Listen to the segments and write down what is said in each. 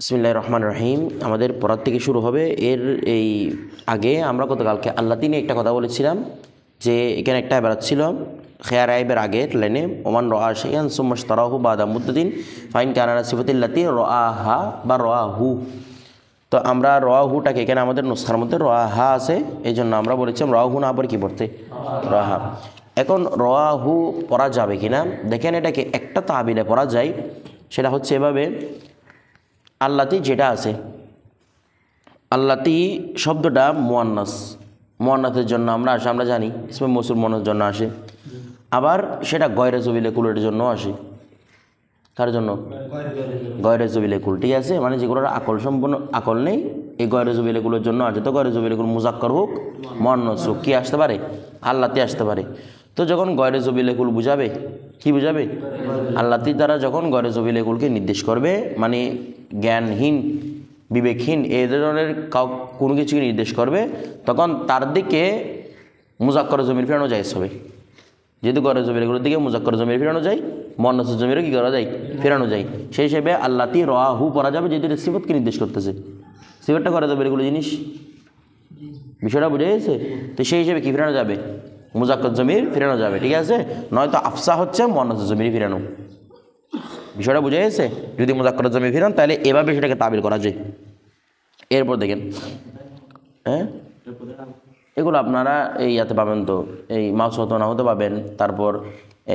বিসমিল্লাহির রহমানির রহিম। আমাদের পড়ার থেকে শুরু হবে। এর এই আগে আমরা গতকালকে আল্লাতি নিয়ে একটা কথা বলেছিলাম যে এখানে একটা এবার ছিল খেয়ার আইবের আগের লাইনে ওমান রআ শাইআন সুম্মা ইশতারাহু বাদা মুদ্দাতিন ফাইন কানা আলা সিফাতিল্লাতি রআহা বা রআহু। তো আমরা রআহুটাকে এখানে আমাদের নুসখার মধ্যে রআহা আছে, এই জন্য আমরা বলেছিলাম রআহু না আবার কি পড়তে রআহা। এখন রআহু পড়া যাবে কিনা দেখেন, এটাকে একটা তাবিলে পড়া যায়, সেটা হচ্ছে এভাবে। আল্লাতি যেটা আছে, আল্লাতি শব্দটা মুয়ান্নাসের জন্য আমরা জানি ইসমে মৌসুল মনের জন্য আসে, আবার সেটা গয়রে জবিলে কুলের জন্য আসে। কার জন্য? গয়রে জবিলে কুল, ঠিক আছে, মানে যেগুলোর আকল নেই এই গয়রে জবিলে কুলের জন্য আসে। তো গয়রে জবিলে কুল মুজাক্কর হোক মুয়ান্নাস হোক কি আসতে পারে? আল্লাতি আসতে পারে। তো যখন গয়রে জবিলে কুল বুঝাবে, কি বুঝাবে? আল্লাতি দ্বারা যখন গয়রে জবিলে কুলকে নির্দেশ করবে, মানে জ্ঞানহীন বিবেকহীন এই ধরনের কোনো কিছুকে নির্দেশ করবে, তখন তার দিকে মুজাক্কর জমির ফেরানো জায়েজ হবে। যেহেতু গয়রে জবিলেগুলোর দিকে মুজাক্কর জমির ফেরানো যায়, মুয়ান্নাসের জমিরও কী করা যায়? ফেরানো যায়। সেই হিসেবে আল্লাতি রআহু পড়া যাবে, যেহেতু এটা সিফতকে নির্দেশ করতেছে। সিফতটা গয়রে জবিলেগুলো জিনিস, বিষয়টা বুঝে গেছে? তো সেই হিসেবে কী ফেরানো যাবে? মুজাক্কর জমির ফেরানো যাবে, ঠিক আছে। নয়তো আফসা হচ্ছে মুয়ান্নাসের জমির ফেরানো। বিষয়টা বুঝে গেছে? যদি মুজাক্কর জমি ফেরান তাহলে এভাবে সেটাকে তাবিল করা যায়। এরপর দেখেন, হ্যাঁ, এগুলো আপনারা এই ইয়াতে পাবেন, তো এই মাউসুত নাহতে পাবেন, তারপর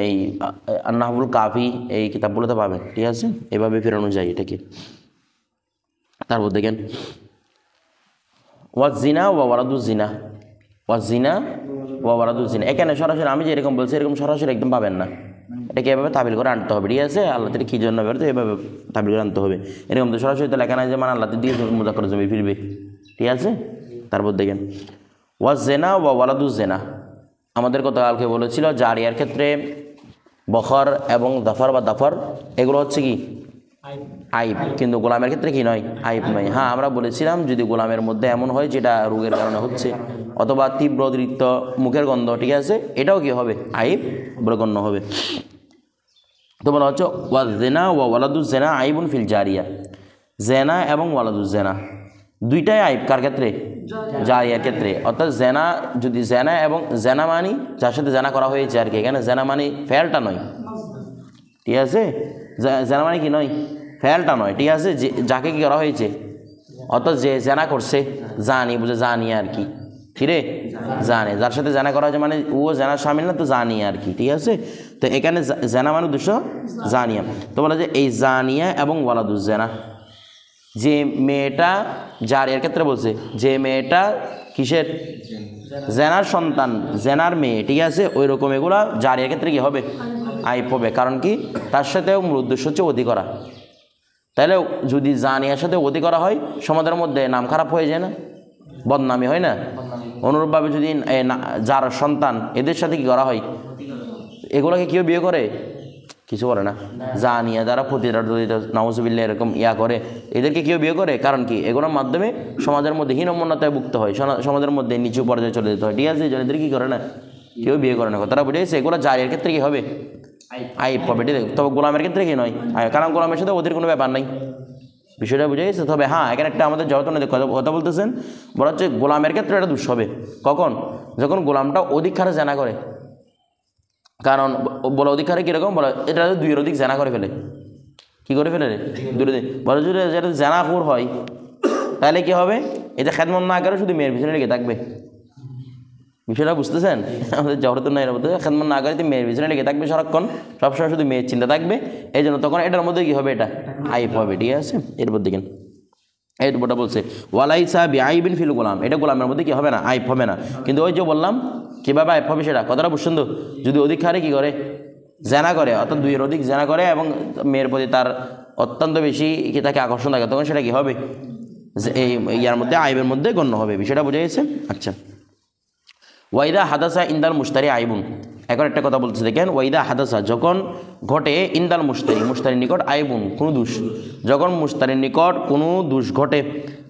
এই নাহবুল কাফি এই কিতাবগুলোতে পাবেন, ঠিক আছে। এভাবে ফেরানো যায় এটাকে। তারপর দেখেন ওয়াজিনা ওয়া ওয়ালাদুজিনা, ওয়াজিনা ওয়া ওয়ালাদুজিনা। এখানে সরাসরি আমি যে এরকম বলছি এরকম সরাসরি একদম পাবেন না, এটাকে এভাবে তাবিল করে আনতে হবে, ঠিক আছে। আল্লাহতে কী জন্য বেরোতে এভাবে তাবিল করে আনতে হবে। এরকম তো সরাসরি তো লেখা নাই যে মানে আল্লাহতে দিয়ে মুজাক্কর জমি ফিরবে, ঠিক আছে। তারপর দেখেন ওয়াজেনা ওয়া ওয়ালাদুজেনা। আমাদের গতকালকে বলেছিল জারিয়ার ক্ষেত্রে বখর এবং দফর বা দফর এগুলো হচ্ছে কি আইব, কিন্তু গোলামের ক্ষেত্রে কি নয়, আইব নয়। হ্যাঁ, আমরা বলেছিলাম যদি গোলামের মধ্যে এমন হয় যেটা রোগের কারণে হচ্ছে, অথবা তীব্র অতিরিক্ত মুখের গন্ধ, ঠিক আছে, এটাও কি হবে? আইব বলে গণ্য হবে। তো বলা হচ্ছে ওয়াজেনা ওয়া ওয়ালাদুজেনা আইবুন ফিল জারিয়া। জেনা এবং ওয়ালাদুজেনা দুইটাই আইব কার ক্ষেত্রে? জারিয়ার ক্ষেত্রে। অর্থাৎ জেনা, যদি জেনা এবং জেনা মানি যার সাথে জেনা করা হয়েছে আর কি, এখানে জেনা মানি ফেলটা নয়, ঠিক আছে। জেনা মানে কি নয়? ফেলটা নয়, ঠিক আছে, যে যাকে কি করা হয়েছে, অর্থাৎ যে জেনা করছে, জানি বুঝে জানি আর কি, ফিরে জানে, যার সাথে জেনা করা হয়েছে মানে ও জেনার শামিল না, তো জানি আর কি, ঠিক আছে। তো এখানে জেনা মানে উদ্দেশ্য জানিয়া। তো বলা যে এই জানিয়া এবং ওয়ালাদুজ্জেনা, যে মেয়েটা জারিয়ার ক্ষেত্রে বলছে, যে মেয়েটা কিসের? জেনার সন্তান, জেনার মেয়ে, ঠিক আছে, ওই রকম এগুলা জারিয়ার ক্ষেত্রে কি হবে? আইব হবে। কারণ কি? তার সাথেও মূল উদ্দেশ্য হচ্ছে অতি করা। তাহলে যদি জানিয়ার সাথে অতি করা হয়, সমাজের মধ্যে নাম খারাপ হয়ে যায় না, বদনামি হয় না? অনুরূপভাবে যদি যার সন্তান এদের সাথে কি করা হয়, এগুলোকে কেউ বিয়ে করে? কিছু করে না। জানিয়া যারা প্রতিটা নাউজুবিল্লাহ এরকম ইয়া করে, এদেরকে কেউ বিয়ে করে? কারণ কি? এগুলোর মাধ্যমে সমাজের মধ্যে হীনমন্যতায় ভুগতে হয়, সমাজের মধ্যে নিচু পর্যায়ে চলে যেতে হয়, ঠিক আছে। এদের কি করে না, কেউ বিয়ে করে না। তারা বুঝে গেছে? এগুলো জারিয়ার ক্ষেত্রে কি হবে? আইব হবে, ঠিক আছে। তবে গোলামের ক্ষেত্রে কি নয়, কারণ গোলামের সাথে ওদের কোনো ব্যাপার নাই, বিষয়টা বুঝে গেছে। তবে হ্যাঁ, এখানে একটা আমাদের যতন কথা বলতেছেন, বলা হচ্ছে গোলামের ক্ষেত্রে এটা দোষ হবে কখন? যখন গোলামটা অধিক হারে জেনা করে। কারণ বলা অধিক হারে কীরকম বলা, এটা দুইয়ের অধিক জেনা করে ফেলে, কী করে ফেলে রে? দুই বলা যদি যেটা জেনাখোর হয় তাহলে কি হবে? এটা খেদমত না করে শুধু মেয়ের পিছনে লেগে থাকবে, বিষয়টা বুঝতেছেন? আমাদের জহরত নাই বলতে খেদমত না করে মেয়ের পিছনে লেগে থাকবে সারাক্ষণ, সবসময় শুধু মেয়ের চিন্তা থাকবে, এই জন্য তখন এটার মধ্যে কী হবে? এটা আইব হবে, ঠিক আছে। এরপর দেখেন এরপরটা বলছে ওয়ালাইসা বিআইবিন ফিল গোলাম, এটা গোলামের মধ্যে কি হবে না, আইব হবে না। কিন্তু ওই যে বললাম কীভাবে আইব হবে সেটা কথাটা বুঝছেন তো? যদি অধিক হারে কী করে? জেনা করে, অর্থাৎ দুইয়ের অধিক জেনা করে এবং মেয়ের প্রতি তার অত্যন্ত বেশি কি তাকে আকর্ষণ থাকে, তখন সেটা কী হবে? এই ইয়ার মধ্যে আইবের মধ্যে গণ্য হবে, বিষয়টা বুঝে গেছে? আচ্ছা, ওয়াইদা হাদাসা ইন্দাল মুশতারি আইবুন। এখন একটা কথা বলতে দেখেন, ওয়াইদা হাদাসা যখন ঘটে, ইন্দাল মুশতারির নিকট আইবুন কোনো দোষ, যখন মুশতারির নিকট কোনো দোষ ঘটে।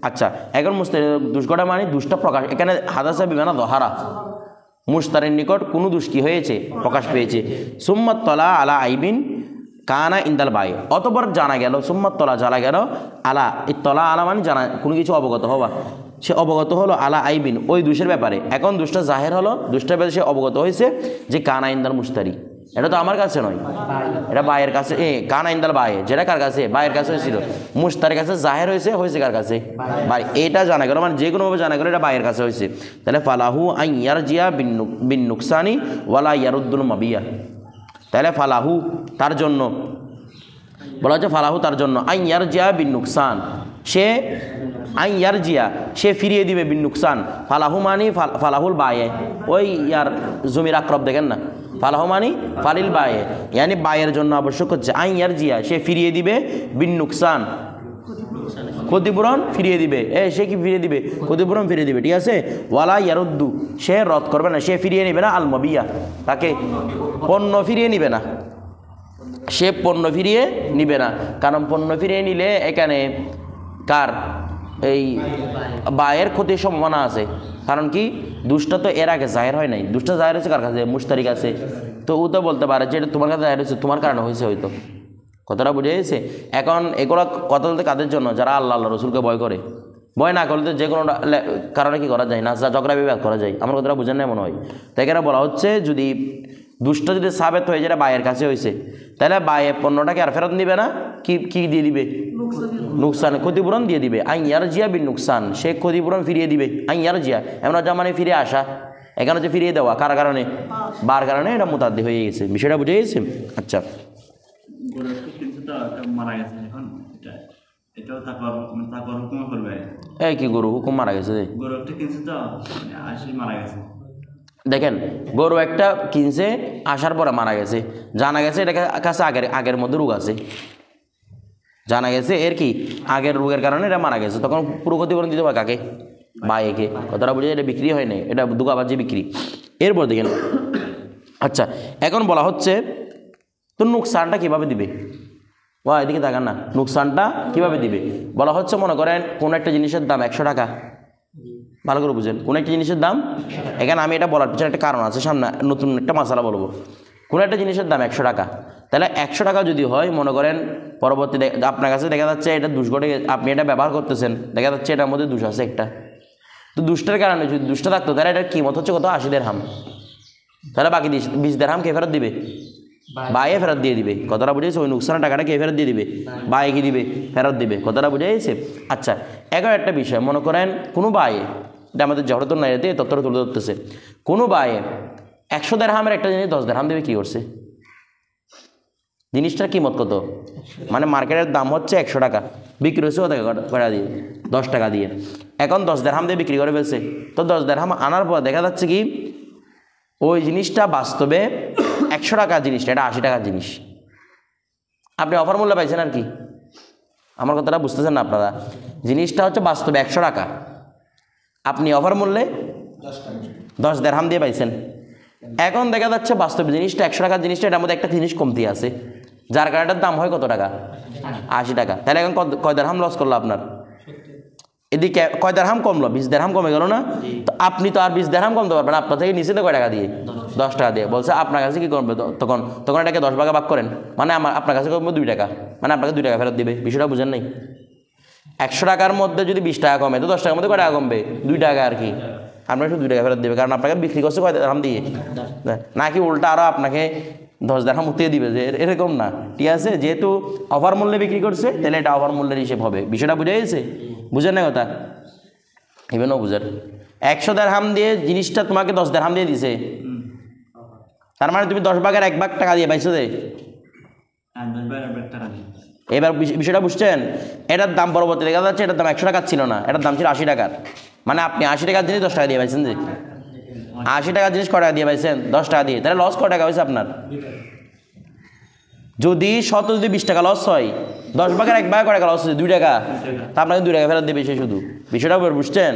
আচ্ছা, এখন মুশতারির দোষ ঘটে মানে দোষটা প্রকাশ, এখানে হাদাসা বিমানা দহারা, মুশতারির নিকট কোনো দোষ কী হয়েছে? প্রকাশ পেয়েছে। সুম্মাত তলা আলা আইবিন, কানা ইন্দাল বাই, অতপর জানা গেল, সুম্মাত তলা জানা গেল, আলা এই তলা আলা মানে জানা কোনো কিছু অবগত হওয়া, সে অবগত হলো আলা আইবিন ওই দোষের ব্যাপারে। এখন দোষটা জাহের হলো, দোষটার ব্যাপারে সে অবগত হয়েছে যে কানা ইন্দাল মুশতারি, এটা তো আমার কাছে নয়, এটা বায়ের কাছে। কানা ইন্দাল বায়ে, যেটা কার কাছে? বায়ের কাছে হয়েছিল, মুশতারির কাছে জাহের হয়েছে কার কাছে? বাই। এটা জানা গেল মানে যে কোনোভাবে জানা গেল এটা বায়ের কাছে হয়েছে, তাহলে ফালাহু আই ইয়ারজিয়া বিন নুকসানি ওয়ালা ইয়ারুদ্দুল মাবিয়া। তাহলে ফালাহু তার জন্য বলা হচ্ছে, ফালাহু তার জন্য আই ইয়ারজিয়া বিন নুকসান, সে আই ইয়ারজিয়া সে ফিরিয়ে দিবে বিন নুকসান। ফালাহু মানি ফালাহুল বায়ে, ওই ইয়ার জমির আক্রব দেখেন না, ফালাহু মানি ফালিল বায়ে, ইয়ানি বায়ের জন্য আবশ্যক হচ্ছে আই ইয়ারজিয়া সে ফিরিয়ে দিবে বিন নুকসান ক্ষতিপূরণ ফিরিয়ে দিবে। সে কি ফিরিয়ে দিবে? ক্ষতিপূরণ ফিরিয়ে দিবে, ঠিক আছে। ওয়ালা ইয়ারুদ্দু সে রদ করবে না, সে ফিরিয়ে নেবে না আল মাবিয়া, তাকে পণ্য ফিরিয়ে নিবে না, সে পণ্য ফিরিয়ে নিবে না। কারণ পণ্য ফিরিয়ে নিলে এখানে কার এই বায়ের ক্ষতির সম্ভাবনা আছে। কারণ কি দুষ্টা তো এর আগে জাহের হয় নাই, দুষ্টা জাহের হয়েছে কার কাছে? মুশতারির কাছে। তো ও তো বলতে পারে যে এটা তোমার কাছে জাহের হয়েছে, তোমার কারণে হয়েছে হয়তো, কথাটা বুঝে গেছে। এখন এগুলো কথা বলতে কাদের জন্য? যারা আল্লাহ আল্লাহ রসুলকে ভয় করে। ভয় না করলে তো যে কোনো কারণে কি করা যায় না, ঝগড়া বিবাদ করা যায়। আমার কথাটা বুঝেন না মনে হয়। তাই এখানে বলা হচ্ছে যদি দুষ্ট যদি সাবেত হয়ে যায় বায়ের কাছে হয়েছে, তাহলে বায়ে পণ্যটাকে আর ফেরত নিবে না, কি দিয়ে দিবে? নুকসান, ক্ষতিপূরণ দিয়ে দিবে। আই ইয়ারজিয়া বিন নুকসান সে ক্ষতিপূরণ ফিরিয়ে দিবে। আই ইয়ারজিয়া এমন মানে ফিরে আসা, এখানে হচ্ছে ফিরিয়ে দেওয়া কার কারণে? বার কারণে, এটা মুতাদ্দি হয়ে গেছে। বিষয়টা বুঝে গেছে? আচ্ছা, এই কি গরু হুকুম মারা গেছে? দেখেন গরু একটা কিনছে, আসার পরে মারা গেছে, জানা গেছে এটা কাছে আগের মধ্যে রোগ আছে, জানা গেছে এর কি আগের রোগের কারণে এটা মারা গেছে, তখন পুরো ক্ষতিপূরণ দিতে হবে কাকে? বায়েকে। কথাটা বুঝে, এটা বিক্রি হয় নাই, এটা দুগাবাজি বিক্রি। এরপর দেখেন, আচ্ছা এখন বলা হচ্ছে তো নুকসানটা কীভাবে দিবে? এদিকে তাকান না, নুকসানটা কীভাবে দিবে বলা হচ্ছে। মনে করেন কোনো একটা জিনিসের দাম 100 টাকা, ভালো করে বুঝেন, কোনো একটা জিনিসের দাম, এখানে আমি এটা বলার পিছনে একটা কারণ আছে, সামনে নতুন একটা মশালা বলবো। কোনো একটা জিনিসের দাম 100 টাকা, তাহলে 100 টাকা যদি হয়, মনে করেন পরবর্তীতে আপনার কাছে দেখা যাচ্ছে এটা দুষ ঘটে, আপনি এটা ব্যবহার করতেছেন, দেখা যাচ্ছে এটার মধ্যে দুষ আছে একটা, তো দুষ্টার কারণে যদি দুষ্টা থাকতো তাহলে এটার কিমত হচ্ছে কত? 80 দিরহাম। তাহলে বাকি 20 দিরহাম কে ফেরত দিবে? বায়ে ফেরত দিয়ে দিবে। কথাটা বুঝেছে? ওই নুকসানের টাকাটা কে ফেরত দিয়ে দিবে? বায়ে কি দিবে? ফেরত দিবে। কথাটা বুঝে গেছে? আচ্ছা, এখন একটা বিষয় মনে করেন কোনো বায়ে, এটা আমাদের জহরতুল নাইয়াতে তথ্যটা তুলে ধরতেছে, কোনো বায়ে 100 দিরহামের একটা জিনিস 10 দিরহাম দেবে, কী করছে? জিনিসটার কিমত কত? মানে মার্কেটের দাম হচ্ছে 100 টাকা, বিক্রি হচ্ছে কটা দিয়ে? 10 টাকা দিয়ে। এখন 10 দিরহাম দিয়ে বিক্রি করে ফেলছে, তো 10 দিরহাম আনার পর দেখা যাচ্ছে কি ওই জিনিসটা বাস্তবে 100 টাকার জিনিসটা এটা 80 টাকার জিনিস, আপনি অফার মূল্যে পাইছেন আর কি। আমার কথাটা বুঝতেছেন না আপনারা? জিনিসটা হচ্ছে বাস্তবে 100 টাকা, আপনি অফার মূল্যে 10 দিরহাম দিয়ে পাইছেন। এখন দেখা যাচ্ছে বাস্তবে জিনিসটা 100 টাকার জিনিসটা, এটার মধ্যে একটা জিনিস কমতি আছে, যার কারণে এটার দাম হয় কত টাকা? 80 টাকা। তাহলে এখন কয় দিরহাম লস করলো আপনার? এদিকে কয় দিরহাম কমলো? 20 দিরহাম কমে গেল না? তো আপনি তো আর 20 দিরহাম কমতে পারবেন, আপনার থেকে নিচে তো কয় টাকা দিয়ে? 10 টাকা দিয়ে। বলছে আপনার কাছে কি করবে তখন এটাকে 10 ভাগে ভাগ করেন, মানে আপনার কাছে করবো 2 টাকা, মানে আপনাকে 2 টাকা ফেরত দিবে। বিষয়টা বুঝেন নাই? 100 টাকার মধ্যে যদি 20 টাকা কমে, তো 10 টাকার মধ্যে কয় টাকা কমবে? 2 টাকা আর কি। আপনাকে শুধু 2 টাকা ফেরত দেবে, কারণ আপনাকে বিক্রি করছে কয় দিরহাম দিয়ে, নাকি উল্টা আরও আপনাকে 10 দিরহাম উঠিয়ে দিবে, যে এরকম না, ঠিক আছে। যেহেতু অফার মূল্যে বিক্রি করছে, তাহলে এটা অফার মূল্যের হিসেব হবে। বিষয়টা বুঝে গেছে? বুঝেন না কথা? এভাবেও বুঝেন। 100 দিরহাম দিয়ে জিনিসটা তোমাকে 10 দিরহাম দিয়ে দিছে, তার মানে তুমি 10 ভাগের 1 ভাগ টাকা দিয়ে পাইছো। এবার বিষয়টা বুঝছেন? এটার দাম পরবর্তী দেখা যাচ্ছে এটার দাম 100 টাকার ছিল না, এটার দাম ছিল 80 টাকার, মানে আপনি 80 টাকার জিনিস 10 টাকা দিয়ে পাইছেন। যে 80 টাকার জিনিস কয় টাকা দিয়ে পাইছেন? 10 টাকা দিয়ে। তাহলে লস কয় টাকা হয়েছে আপনার? যদি 20 টাকা লস হয়, 10 ভাগের 1 ভাগ কয় টাকা লস হয়েছে? 2 টাকা। তা আপনাকে 2 টাকা ফেরত দেবে সে শুধু। বিষয়টা বুঝছেন?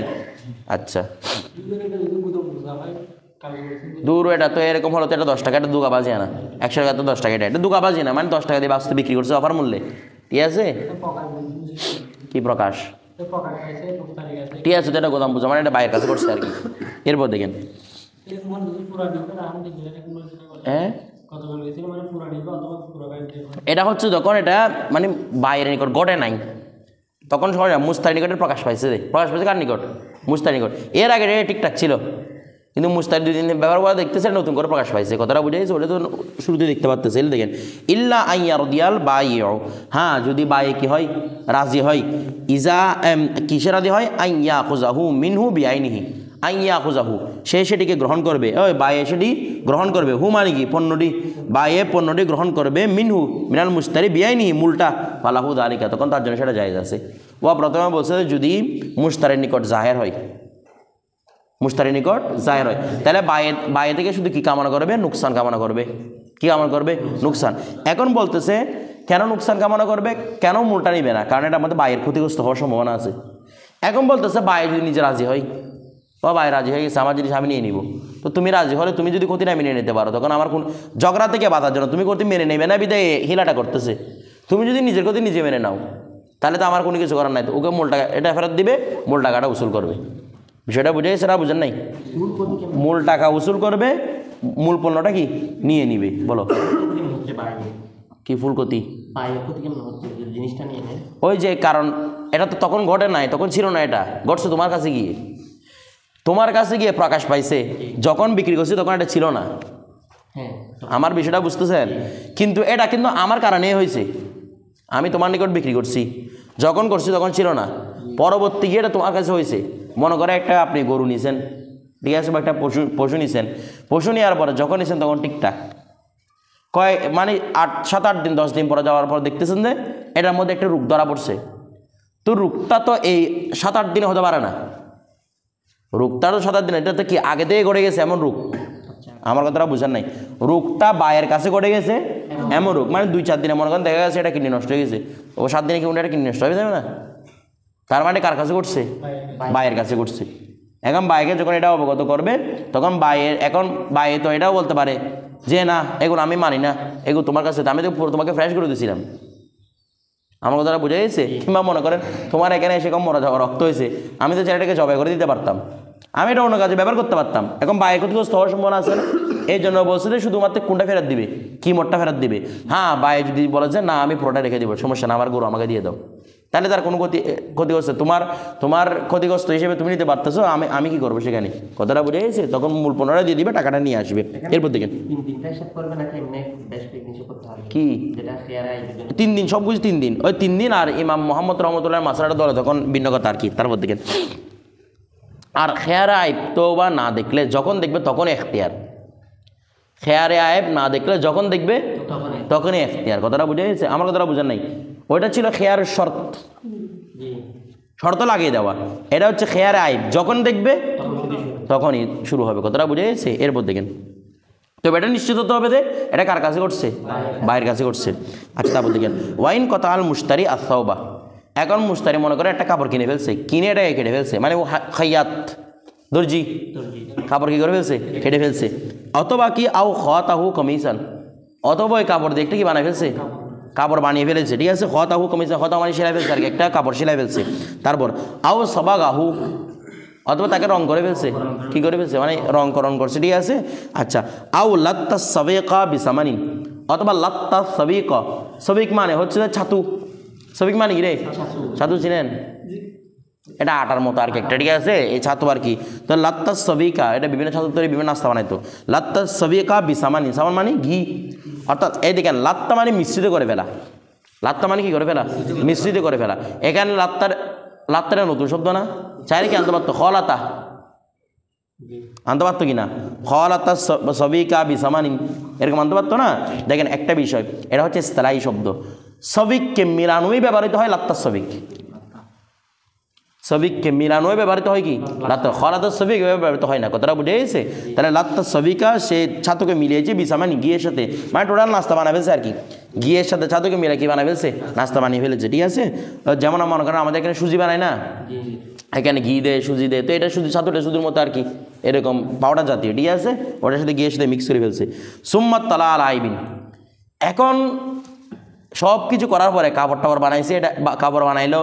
আচ্ছা, দূর এটা তো এরকম হলো, তো এটা 10 টাকা, এটা দুগাবাজি না। 100 টাকা তো 10 টাকা, এটা দুগাবাজি না, মানে 10 টাকা দিয়ে বাস্তবে বিক্রি করছে অফার মূল্যে, ঠিক আছে। কি প্রকাশ? ঠিক আছে, তো এটা গোদাম বুঝা, মানে এটা বাইরের কাছে করছে আর কি। এরপর দেখেন, হ্যাঁ এটা হচ্ছে যখন এটা মানে বাইরের নিকট গড়ে নাই তখন সবাই মুস্তারি নিকটের প্রকাশ পাইছে কার নিকট? মুস্তারি নিকট। এর আগে এটা ঠিকঠাক ছিল, কিন্তু মুস্তারি 2 দিন ব্যবহার করা দেখতেছে নতুন করে প্রকাশ পাইছে। কথাটা বুঝাইছে? ওটা তো শুরুতে দেখতে পাচ্তেছে। দেখেন ইল্লা আইয়া রদিয়াল বাইউ, হ্যাঁ যদি বায়ে কি হয়? রাজি হয়। ইজা কিসে রাজি হয়? আইয়া খুজাহু মিনহু বিআইনিহি, আইয়া খুজাহু সে সেটিকে গ্রহণ করবে, ওই বায়ে সেটি গ্রহণ করবে। হু মানে কি? পণ্যটি। বায়ে পণ্যটি গ্রহণ করবে মিনহু মিনাল মুস্তারি বিআইনিহি, মূলটা। ফালাহু যালিকা, তখন তার জন্য সেটা জায়েজ আছে। ও প্রথমে বলছে যদি মুস্তারির নিকট জাহের হয়, মুস্তারির নিকট জাহের হয়, তাহলে বায়ে থেকে শুধু কি কামনা করবে? নুকসান কামনা করবে। কি কামনা করবে? নুকসান। এখন বলতেছে কেন নুকসান কামনা করবে? কেন মূলটা নিবে না? কারণ এটা আমাদের বায়ের ক্ষতিগ্রস্ত হওয়ার সম্ভাবনা আছে। এখন বলতেছে বায়ে যদি নিজে রাজি হয়, ও বায়ে রাজি হয়ে গেছে, আমার জিনিস আমি নিয়ে নিব, তো তুমি রাজি হলে তুমি যদি ক্ষতি না মেনে নিতে পারো, তখন আমার কোন ঝগড়া থেকে বাধার জন্য তুমি ক্ষতি মেনে নেবে না, বিদায় হিলাটা করতেছে। তুমি যদি নিজের ক্ষতি নিজে মেনে নাও, তাহলে তো আমার কোনো কিছু করার নাই। তো ওকে মূল টাকা এটা ফেরত দিবে, মূল টাকাটা উসুল করবে। বিষয়টা বুঝে গেছে? বুঝেন নাই? মূল টাকা উসুল করবে, মূল পণ্যটা কি নিয়ে নিবে। বলো কি ফুল ক্ষতি? ওই যে কারণ এটা তো তখন ঘটে নাই, তখন ছিল না, এটা ঘটছে তোমার কাছে গিয়ে, তোমার কাছে গিয়ে প্রকাশ পাইছে। যখন বিক্রি করছি তখন এটা ছিল না। আমার বিষয়টা বুঝতেছেন? কিন্তু এটা কিন্তু আমার কারণে হয়েছে, আমি তোমার নিকট বিক্রি করছি, যখন করছি তখন ছিল না, পরবর্তী গিয়ে এটা তোমার কাছে হয়েছে। মনে করে একটা আপনি গরু নিছেন, ঠিক আছে, বা একটা পশু নিছেন, পশু নেওয়ার পরে যখন নিছেন তখন ঠিকঠাক, মানে 7-8 দিন 10 দিন পরে যাওয়ার পর দেখতেছেন যে এটার মধ্যে একটা রোগ ধরা পড়ছে। তো রোগটা তো এই 7-8 দিনে হতে পারে না, রোগটা তো 7-8 দিন, এটা তো কি আগে থেকে ঘটে গেছে এমন রোগ। আমার কথাটা বুঝার নাই, রোগটা বায়ের কাছে ঘটে গেছে এমন রোগ, মানে 2-4 দিনে মনে করেন দেখা গেছে এটা কিডনি নষ্ট হয়ে গেছে, ও 7 দিনে কি এটা কিডনি নষ্ট হয়ে যাবে না? তার মানে কার কাছে ঘটছে? বায়ের কাছে ঘটছে। এখন বায়েকে যখন এটা অবগত করবে, তখন বায়ে তো এটাও বলতে পারে যে না, এগুলো আমি মানি না, এগুলো তোমার কাছে, আমি তো তোমাকে ফ্রেশ করে দিয়েছিলাম। আমার কথাটা বুঝে গেছে? কিংবা মনে করেন তোমার এখানে এসে কম মরা যাওয়া রক্ত হয়েছে, আমি তো ছেলেটাকে জবাই করে দিতে পারতাম, আমি এটা অন্য কাজে ব্যবহার করতে পারতাম। এখন বায়ে ক্ষতিগ্রস্ত হওয়ার সম্ভাবনা আছে না? এই জন্য বলছে যে শুধুমাত্র কোনটা ফেরত দিবে, কি মোটটা ফেরত দিবে। হ্যাঁ, বায়ে যদি বলে যে না আমি পুরোটা রেখে দিব, সমস্যা না, আমার গরু আমাকে দিয়ে দাও, তাহলে তার কোনো ক্ষতিগ্রস্ত তোমার ক্ষতিগ্রস্ত হিসেবে তুমি নিতে পারতেছো, আমি কি করবো সেখানে? কথাটা বুঝে গেছে? তখন মূল পুনরায় দিয়ে দিবে, টাকাটা নিয়ে আসবে। এরপর দেখেন কি 3 দিন, সব কিছু 3 দিন, ওই 3 দিন। আর ইমাম মোহাম্মদ রহমতুল্লাহ মাসলাটা দলে তখন ভিন্ন কথা আর কি। তারপর দেখেন আর খেয়ারে আইব তো বা না দেখলে যখন দেখবে তখন এখতিয়ার, খেয়ারে আইব না দেখলে যখন দেখবে তখনই এখতিয়ার। কথাটা বুঝে গেছে? আমার কথাটা বুঝেন নাই? ওইটা ছিল খেয়ারের শর্ত লাগিয়ে দেওয়া, এটা হচ্ছে খেয়ারে আইব, যখন দেখবে তখনই শুরু হবে। কথাটা বুঝে গেছে? এরপর দেখেন তবে এটা নিশ্চিত হতে হবে যে এটা কার কাছে করছে? বাইরের কাছে করছে। আচ্ছা, তারপর দেখেন ওয়াইন কথা আল মুস্তারি আসাউবা, এখন মুস্তারি মনে করে একটা কাপড় কিনে ফেলছে, কিনে এটাকে কেটে ফেলছে, মানে ও খাইয়াত দর্জি কাপড় কি করে ফেলছে? কেটে ফেলছে। অথবা কি আও খাতাহু কমিশন, অথবা ওই কাপড় দিয়ে একটা কি বানায় ফেলছে? কাপড় বানিয়ে ফেলেছে, ঠিক আছে। খাতাহু কমিশন, খাতা মানে সেলাই ফেলছে আর কি, একটা কাপড় সেলাই ফেলছে। তারপর আও সবাগাহু, অথবা তাকে রং করে ফেলছে, কি করে ফেলছে মানে রংকরণ করছে, ঠিক আছে। আচ্ছা, আও লাত্তা সাবিকা বিসামানি, অথবা লাত্তা সাবিকা, সবিক মানে হচ্ছে ছাতু, সবিক মানে কি রে? ছাতু চিনেন? এটা আটার মতো আর কি একটা, ঠিক আছে, এই ছাতু আর কি। তো লাত্তা সবিকা, এটা বিভিন্ন ছাতু তৈরি, বিভিন্ন নাস্তা বানাইতো। লাত্তা সবিকা বিসামানি, সামান মানে ঘি, অর্থাৎ এই দেখেন লাত্তা মানে মিশ্রিত করে ফেলা, লাত্তা মানে কি করে ফেলা? মিশ্রিত করে ফেলা। এখানে লাত্তাটা নতুন শব্দ না? চাইলে কি আনতে পারতো? খলাতা আনতে পারতো কি না? খলাতা সবিকা বিসামানি, এরকম আনতে পারতো না? দেখেন একটা বিষয়, এটা হচ্ছে ইসতিলাহি শব্দ, সবিককে মিলানোই ব্যবহৃত হয় লাত্তা সবিক, সবিককে মিলানোই ব্যবহৃত হয় কি? লাত্তা। খলাতা সবিক ব্যবহৃত হয় না। কথাটা বুঝে গেছে? তাহলে লাত্তা সবিকা সে ছাতুকে মিলিয়েছে বিসামানি, ঘিয়ের সাথে, মানে টোটাল নাস্তা বানা ফেলছে আর কি, ঘিয়ের সাথে ছাতুকে মিলে কি বানা ফেলছে? নাস্তা বানিয়ে ফেলেছে, ঠিক আছে। যেমন মনে করেন আমাদের এখানে সুজি বানায় না, এখানে ঘি দেয়, সুজি দেয়, তো এটা শুধু ছাতুটা সুজির মতো আর কি, এরকম পাউডার জাতীয়, ঠিক আছে, ওটার সাথে ঘিয়ের সাথে মিক্স করে ফেলছে। সুম্মাত তালা আল আইবিন, এখন সব কিছু করার পরে কাপড় টাপড় বানাইছে, এটা কাপড় বানাইলো,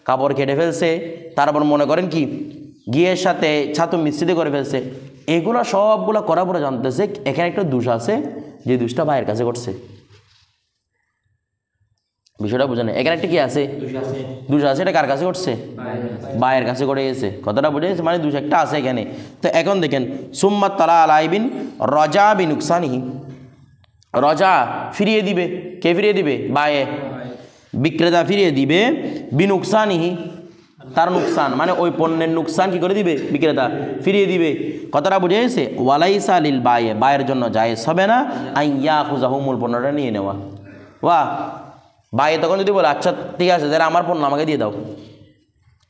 কাপড় কেটে ফেলছে, তারপর মনে করেন কি ঘিয়ের সাথে ছাতু মিশ্রিত করে ফেলছে, এগুলো সবগুলো করার পরে জানতেছে এখানে একটা দোষ আছে, যে দুষটা ভাইয়ের কাছে করছে। বিষয়টা বুঝে না। এখানে একটা কি আছে? দুষ আছে। এটা কার কাছে করছে? ভাইয়ের কাছে করে গেছে। কথাটা বুঝে গেছে? মানে দুষ একটা আছে এখানে। তো এখন দেখেন সুম্মাত তালা আলাইবিন রজা বিন নুকসানিহি, রজা ফিরিয়ে দিবে। কে ফিরিয়ে দিবে? বায়ে, বিক্রেতা ফিরিয়ে দিবে। বিনুকসানিহি, তার নুকসান মানে ওই পণ্যের নুকসান কি করে দিবে? বিক্রেতা ফিরিয়ে দিবে। কথাটা বুঝে গেছে? ওয়ালাইসা লিল বায়ে, বায়ের জন্য জায়েজ হবে না আইয়া খুজাহু, মূল পণ্যটা নিয়ে নেওয়া। ওয়া বায়ে তখন যদি বলে আচ্ছা ঠিক আছে যারা আমার পণ্য আমাকে দিয়ে দাও,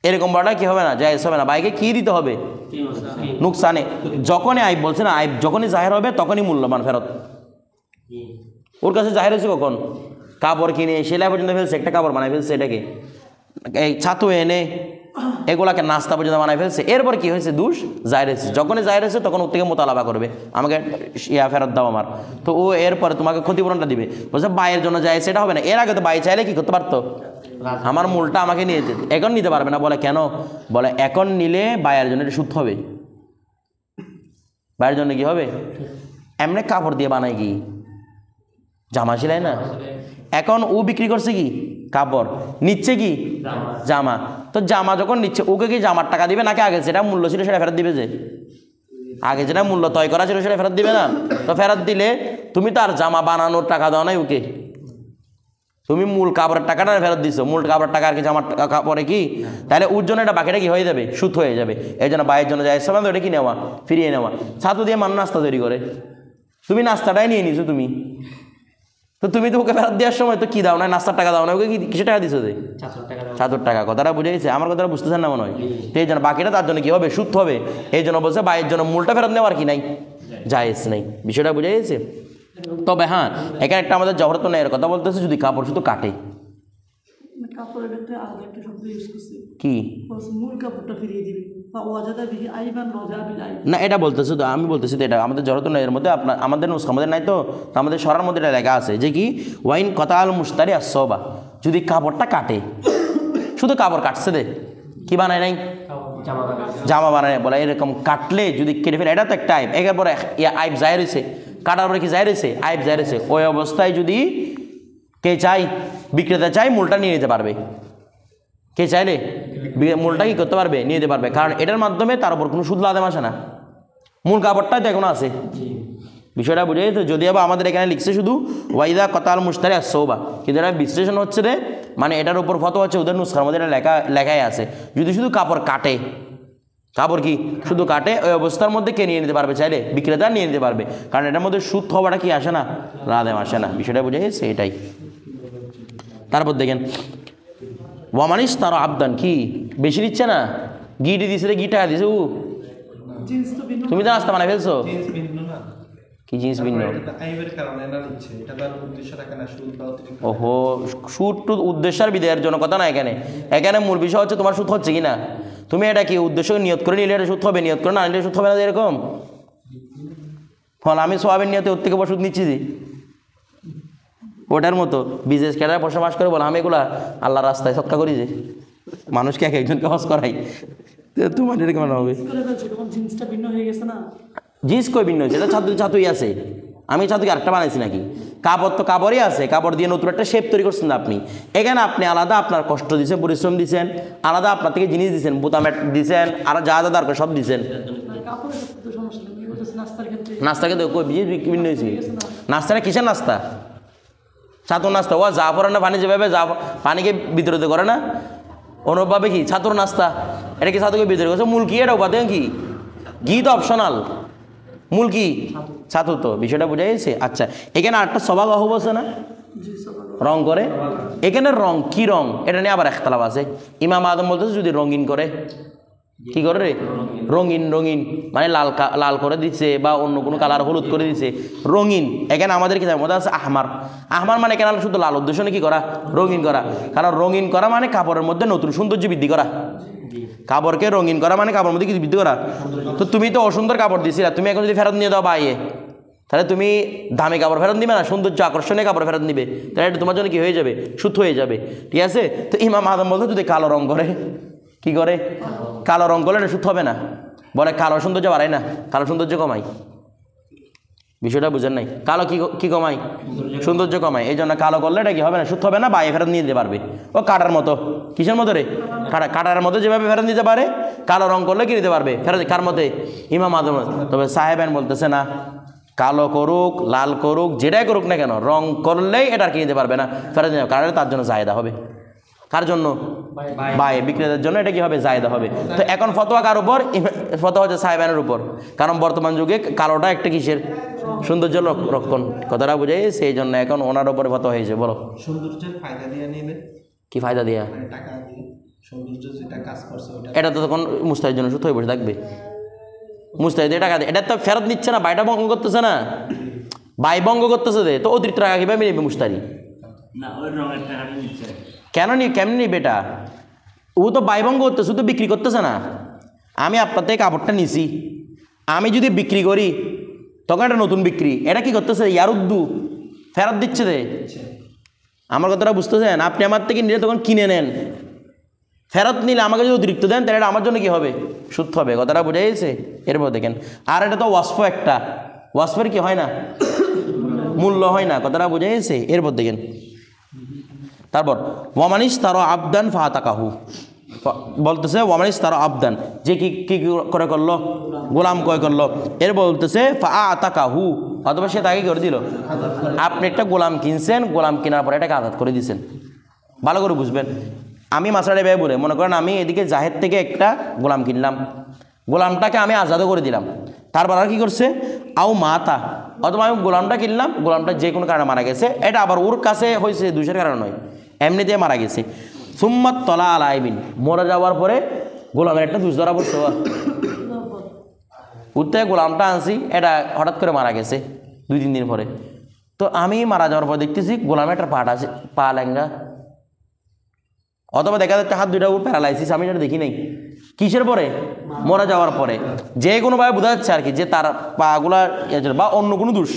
এরকম বলাটা কি হবে না? জায়েজ হবে না। বাইকে কি দিতে হবে? নুকসানে। যখনই আইব বলছে না, আইব যখনই জাহের হবে তখনই মূল্যবান ফেরত। ওর কাছে জাহের হয়েছে কখন? কাপড় কিনে সেলাই পর্যন্ত ফেলছে, একটা কাপড় বানাই ফেলছে, এটাকে এই ছাতু এনে এগুলাকে নাস্তা পর্যন্ত বানাই ফেলছে। এরপর কি হয়েছে? দুষ জাহের হয়েছে। যখনই জাহের হয়েছে তখন ওর থেকে মোতালাবা করবে, আমাকে ফেরত দাও আমার। তো ও এরপরে তোমাকে ক্ষতিপূরণটা দিবে। বলছে বাইয়ের জন্য যায়, সেটা হবে না। এর আগে তো বাই চাইলে কি করতে পারতো? আমার মূলটা আমাকে নিয়ে যেত। এখন নিতে পারবে না। বলে কেন? বলে এখন নিলে বায়ের জন্য এটা সুদ হবে। বায়ের জন্য কি হবে? এমনি কাপড় দিয়ে বানায় কি? জামা সেলাই না। এখন ও বিক্রি করছে কি? কাপড়। নিচ্ছে কি? জামা। তো জামা যখন নিচ্ছে ওকে কি জামার টাকা দিবে নাকি আগে যেটা মূল্য ছিল সেটা ফেরত দিবে? যে আগে যেটা মূল্য তয় করা ছিল সেটা ফেরত দিবে না? তো ফেরত দিলে তুমি তো আর জামা বানানোর টাকা দাও নাই ওকে, তুমি মূল কাপড়ের টাকাটা ফেরত দিছো। মূল কাপড়ের টাকা আর কি জামার কাপড়ে কি? তাহলে ওর জন্য এটা বাকিটা কি হয়ে যাবে? সুদ হয়ে যাবে। এই জন্য বাইয়ের জন্য যায় সবাই ওটা কি নেওয়া? ফিরিয়ে নেওয়া। ছাতু দিয়ে মানুষ নাস্তা তৈরি করে, তুমি নাস্তাটাই নিয়ে নিছো তুমি, তো তুমি তো ওকে ফেরত দেওয়ার সময় তো কি দাও না? নাস্তার টাকা দাও না, ওকে কি কিসের টাকা দিছো? যে ছাতুর টাকা। কথাটা বুঝে গেছে? আমার কথাটা বুঝতেছেন না মনে হয়? এই জন্য বাকিটা তার জন্য কি হবে? সুদ হবে। এই জন্য বলছে বাইয়ের জন্য মূলটা ফেরত নেওয়ার কি নাই? জায়েজ নেই। বিষয়টা বুঝে গেছে? তবে হ্যাঁ, এখানে একটা আমাদের জহরত নেই কথা বলতেছে, যদি কাপড় শুধু কাটে। কি না এটা বলতেছে তো, আমি বলতেছি তো এটা আমাদের জহরত নেই এর মধ্যে আপনার আমাদের নুস্খা আমাদের নাই তো, আমাদের সরার মধ্যে এটা লেখা আছে যে কি ওয়াইন কথা আল মুস্তারি আসবা, যদি কাপড়টা কাটে, শুধু কাপড় কাটছে দে, কি বানায় নাই? জামা বানায়। বলে এরকম কাটলে যদি কেটে ফেলে, এটা তো একটা আইব। একের পরে আইব জাহের হয়েছে, কাটার পরে কি জাহের হয়েছে? আইব জাহের হয়েছে। ওই অবস্থায় যদি কে চাই? বিক্রেতা চাই, মূলটা নিয়ে নিতে পারবে। কে চাইলে মূলটা কি করতে পারবে? নিয়ে নিতে পারবে। কারণ এটার মাধ্যমে তার উপর কোনো সুদ লাদেম আসে না, মূল কাপড়টাই তো এখনো আছে। বিষয়টা বুঝে তো? যদি আবার আমাদের এখানে লিখছে শুধু ওয়াইদা কতাল মুস্তারি আসবা, কিন্তু এটা বিশ্লেষণ হচ্ছে রে, মানে এটার উপর ফতোয়া হচ্ছে ওদের নুসখার মধ্যে এটা লেখাই আছে। যদি শুধু কাপড় কাটে, কাপড় কি শুধু কাটে, ওই অবস্থার মধ্যে কে নিয়ে নিতে পারবে? চাইলে বিক্রেতা নিয়ে নিতে পারবে। কারণ এটার মধ্যে সুদ হওয়াটা কি আসে না? লাদেম আসে না। বিষয়টা বুঝে গেছে? এটাই। তারপর দেখেন ওয়ামানিস তার আবদান, কি বেশি দিচ্ছে না? গিটি দিছে রে, গি টাকা দিছে ও, তুমি তো নাস্তা বানাই ফেলছো। কি জিনিস ভিন্ন? ওহো, সুদ টুদ উদ্দেশ্যের বিদেয়ের জন্য কথা না এখানে। এখানে মূল বিষয় হচ্ছে তোমার সুদ হচ্ছে কি না। তুমি এটা কি উদ্দেশ্য নিয়ত করে নিলে এটা সুদ হবে, নিয়ত করে না নিলে সুদ হবে না। এরকম ফল আমি সোয়াবের নিয়তে ওর থেকে সুদ নিচ্ছি যে ওটার মতো বিজনেস ক্যাডার বসবাস করে বলে আমি এগুলা আল্লাহ রাস্তায় সৎকা করি, যে মানুষকে এক একজনকে হজ করাই। তোমার এরকম হবে জিনিস কই ভিন্ন হয়েছে? এটা ছাতুই আছে। আমি ছাতুকে আরেকটা বানাইছি নাকি? কাপড় তো কাপড়ই আছে, কাপড় দিয়ে নতুন একটা শেপ তৈরি করছেন আপনি। এখানে আপনি আলাদা আপনার কষ্ট দিচ্ছেন, পরিশ্রম দিচ্ছেন, আলাদা আপনার থেকে জিনিস দিচ্ছেন, বোতাম দিচ্ছেন, আর যা যা দরকার সব দিচ্ছেন। নাস্তা কিন্তু কই ভিন্ন হয়েছে? নাস্তাটা কিসের নাস্তা? ছাতুর নাস্তা। ও জাফর না পানি যেভাবে পানিকে বিদ্রোহ করে না, অনুভাবে কি ছাতুর নাস্তা, এটা কি ছাতুকে বিদ্রোহ করছে? মূল কি এটা? উপাদান কি? ঘি তো অপশনাল, মূল কি? ছাতু। তো বিষয়টা বুঝা গেছে? আচ্ছা, এখানে আরেকটা সবাগ বলছে না রং করে। এখানে রং কি রং এটা নিয়ে আবার একতলাপ আছে। ইমাম আদম বলতেছে যদি রঙিন করে, কি করে রে? রঙিন। রঙিন মানে লাল করে দিচ্ছে বা অন্য কোনো কালার হলুদ করে দিচ্ছে, রঙিন। এখানে আমাদের কি মধ্যে আছে আহমার। আহমার মানে কেন শুধু লাল উদ্দেশ্য কি করা? রঙিন করা। কারণ রঙিন করা মানে কাপড়ের মধ্যে নতুন সৌন্দর্য বৃদ্ধি করা। কাপড়কে রঙিন করা মানে কাপড়ের মধ্যে কি বৃদ্ধি করা। তো তুমি তো অসুন্দর কাপড় দিছিলা, তুমি এখন যদি ফেরত নিয়ে দাও বাইয়ে, তাহলে তুমি দামি কাপড় ফেরত নিবে না, সৌন্দর্য আকর্ষণীয় কাপড় ফেরত নিবে, তাহলে এটা তোমার জন্য কি হয়ে যাবে? সুদ হয়ে যাবে। ঠিক আছে? তো ইমাম আদম বলতে যদি কালো রং করে, কি করে? কালো রং করলে এটা সুদ হবে না। বলে কালো সৌন্দর্য বাড়ায় না, কালো সৌন্দর্য কমায়। বিষয়টা বুঝেন নাই। কালো কি কমায়? সৌন্দর্য কমায়। এই জন্য কালো করলে এটা কি হবে না, সুদ হবে না, বাইরে ফেরত নিয়ে দিতে পারবে। ও কাটার মতো, কিসের মতো রে? কাটার মতো যেভাবে ফেরত দিতে পারে, কালো রং করলে কি দিতে পারবে ফেরত? কার মতে? ইমাম আদম। তবে সাহেবান বলতেছে না, কালো করুক লাল করুক যেটাই করুক না কেন, রং করলেই এটা আর কি নিতে পারবে না, ফেরত নিতে, কারণ তার জন্য জায়েদা হবে। কার জন্য? বাই বিক্রেতার জন্য এটা কি হবে? জায়েদা হবে। তো এখন ফতোয়া কার উপর? ফতোয়া হচ্ছে সাহেবানের উপর, কারণ বর্তমান যুগে কালোটা একটা কিসের? সৌন্দর্য রক্ষণ। কথাটা বুঝাই, সেই জন্য এখন ওনার উপরে ফতোয়া হয়েছে। বলো সৌন্দর্যের ফায়দা দিয়ে নেবে। কি ফায়দা দিয়া? টাকা দিয়ে সৌন্দর্য যেটা কাজ করছে ওটা, এটা তো তখন মুস্তাহিদের জন্য সুদ হয়ে বসে থাকবে। মুস্তাহিদ টাকা দিয়ে, এটা তো ফেরত নিচ্ছে না, বাইটা ভঙ্গ করতেছে না, বাই ভঙ্গ করতেছে, তো অতিরিক্ত টাকা কীভাবে নেবে মুস্তারি? কেমন নিবে এটা? ও তো বাই ভঙ্গ করতেছে, ও তো বিক্রি করতেছে না। আমি আপনার থেকে কাপড়টা নিছি, আমি যদি বিক্রি করি তখন এটা নতুন বিক্রি, এটা কি করতেছে? ইয়ার উদ্দু ফেরত দিচ্ছে দে। আমার কথাটা বুঝতেছেন? আপনি আমার থেকে নিলে তখন কিনে নেন, ফেরত নিলে আমাকে যদি অতিরিক্ত দেন তাহলে এটা আমার জন্য কি হবে? সুদ হবে। কথাটা বুঝে গেছে? এরপর দেখেন, আর এটা তো ওয়াসফ, একটা ওয়াসফের কি হয় না, মূল্য হয় না। কথাটা বুঝে গেছে? এরপর দেখেন, তারপর ওয়ামানিস তারো আবদান ফাতাকাহু, বলতেছে ওয়ামানিস তারো আবদান, যে কি করে করলো? গোলাম কয় করলো। এর বলতেছে ফাতাকাহু, অথবা সে তাকে করে দিল। আপনি একটা গোলাম কিনছেন, গোলাম কেনার পরে এটাকে আজাদ করে দিয়েছেন। ভালো করে বুঝবেন, আমি মাসাড়ে ব্যয় বলে মনে করেন আমি এদিকে জাহেদ থেকে একটা গোলাম কিনলাম, গোলামটাকে আমি আজাদও করে দিলাম। তারপর আর কি করছে? আও মাতা, অথবা আমি গোলামটা কিনলাম, গোলামটা যে কোনো কারণে মারা গেছে, এটা আবার ওর কাছে হয়েছে দোষের কারণে নয়, এমনিতে মারা গেছে। সুম্মাত তলা আল আইবিন, মরে যাওয়ার পরে গোলামের একটা দোষ ধরা পড়ছে, উঠতে গোলামটা আনছি, এটা হঠাৎ করে মারা গেছে 2-3 দিন পরে। তো আমি মারা যাওয়ার পর দেখতেছি গোলামের একটা পাট আছে, পা লেঙ্গা, অথবা দেখা যাচ্ছে হাত দুইটা প্যারালাইসিস, আমি যেটা দেখি নাই। কিসের পরে? মরা যাওয়ার পরে। যে কোনোভাবে বোঝা যাচ্ছে আর কি যে তার পাগুলা বা অন্য কোনো দোষ,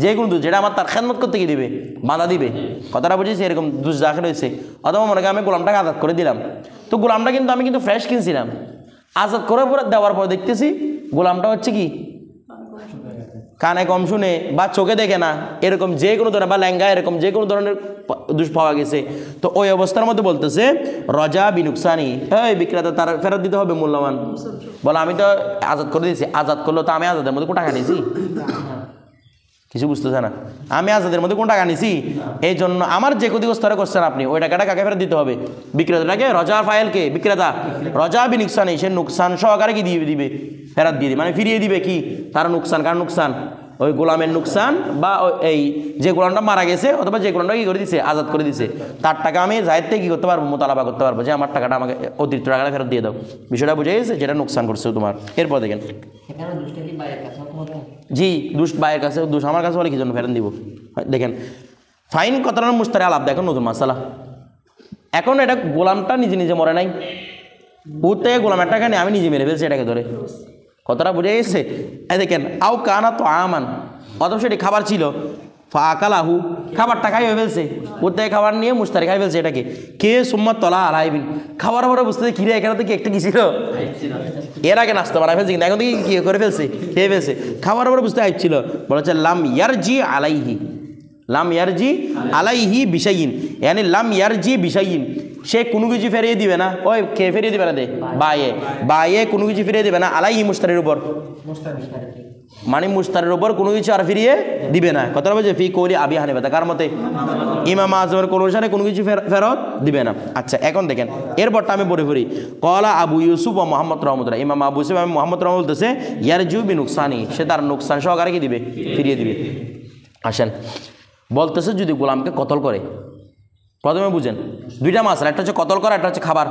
যে কোনো দোষ যেটা আমার তার খেদমত করতে গিয়ে দিবে, বাধা দিবে। কথাটা বুঝেছি? এরকম দোষ দাখিল হয়েছে। অথবা মনে করি আমি গোলামটাকে আজাদ করে দিলাম, তো গোলামটা কিন্তু আমি কিন্তু ফ্রেশ কিনছিলাম, আজাদ করে পরে দেওয়ার পর দেখতেছি গোলামটা হচ্ছে কি কানে কম শুনে বা চোখে দেখে না, এরকম যে কোনো ধরনের, বা ল্যাঙ্গা, এরকম যে কোনো ধরনের দোষ পাওয়া গেছে। তো ওই অবস্থার মধ্যে বলতেছে রজা বিনুকসানি, হ্যাঁ বিক্রেতা তার ফেরত দিতে হবে মূল্যবান। বলে আমি তো আজাদ করে দিয়েছি, আজাদ করলো তো আমি আজাদের মধ্যে কোন টাকা নিয়েছি? কিছু বুঝতেছে না, আমি আজাদের মধ্যে কোন টাকা নিয়েছি? এই জন্য আমার যে ক্ষতিগ্রস্তরা করছেন আপনি, ওই টাকাটা কাকে ফেরত দিতে হবে? বিক্রেতাটাকে। রজা ফাইলকে বিক্রেতা, রজা বিনুকসানি, সে নুকসান সহকারে কি দিয়ে দিবে? ফেরত দিয়ে দিবে, মানে ফিরিয়ে দিবে কি তার নুকসান। কার নুকসান? ওই গোলামের নুকসান, বা এই যে গোলামটা মারা গেছে অথবা যে গোলামটা কি করে দিছে? আজাদ করে দিছে, তার টাকা আমি জায়েদ থেকে কি করতে পারবো? মোতালাবা করতে পারবো যে আমার টাকাটা আমাকে অতিরিক্ত টাকাটা ফেরত দিয়ে দাও। বিষয়টা বুঝে গেছে? যেটা নুকসান করছে তোমার। এরপর দেখেন, জি দোষ বাইরের কাছে, দোষ আমার কাছে বলে কি জন্য ফেরত দিব? দেখেন ফাইন কতটা মুস্তারি আলাপ, দেখেন নতুন মাসালা। এখন এটা গোলামটা নিজে নিজে মরে নাই, ওর থেকে গোলামের টাকা নিয়ে আমি নিজে মেরে ফেলছি এটাকে ধরে। কতটা বুঝে গেছে? দেখেন আও কানা তো আমান, অথবা সেটি খাবার ছিল, ফাকালাহু, খাবারটা খাই হয়ে ফেলছে, ওর থেকে খাবার নিয়ে মুস্তারি খাই ফেলছে এটাকে। কে সুম্মাত তলা আলাইবিন, খাবার পরে বুঝতে কিরে এখানে থেকে একটা কি ছিল, এর আগে নাস্তা বানাই ফেলছে, কিন্তু এখন থেকে কি করে ফেলছে? খেয়ে ফেলছে। খাবার পরে বুঝতে আসছিল, বলা হচ্ছে লাম ইয়ারজি আলাইহি, লাম ইয়ারজি আলাইহি বিশাইন, ইয়ানি লাম ইয়ারজি বিশাইন, সে কোনো কিছু ফেরিয়ে দিবে না। ওই খেয়ে ফেরিয়ে দিবে না, দে বাইয়ে কোনো কিছু ফিরিয়ে দিবে না। আলাইহি মুস্তারির উপর, মানে মুস্তারির উপর কোনো কিছু আর ফিরিয়ে দিবে না। কথা বলছে ফি কৌলি আবি হানিফা, কার মতে? ইমাম আজমের কোন অনুসারে কোনো কিছু ফেরত দিবে না। আচ্ছা এখন দেখেন এরপরটা আমি পড়ে পড়ি। কলা আবু ইউসুফ ও মোহাম্মদ রহমতুল্লাহ, ইমাম আবু ইউসুফ এবং মোহাম্মদ রহমত বলতেছে ইয়ারজু বি নুকসানি, সে তার নুকসান সহকারে কি দিবে? ফিরিয়ে দিবে। আসেন বলতেছে যদি গোলামকে কতল করে, প্রথমে বুঝেন দুইটা মাসলা, একটা হচ্ছে কতল করা, একটা হচ্ছে খাবার।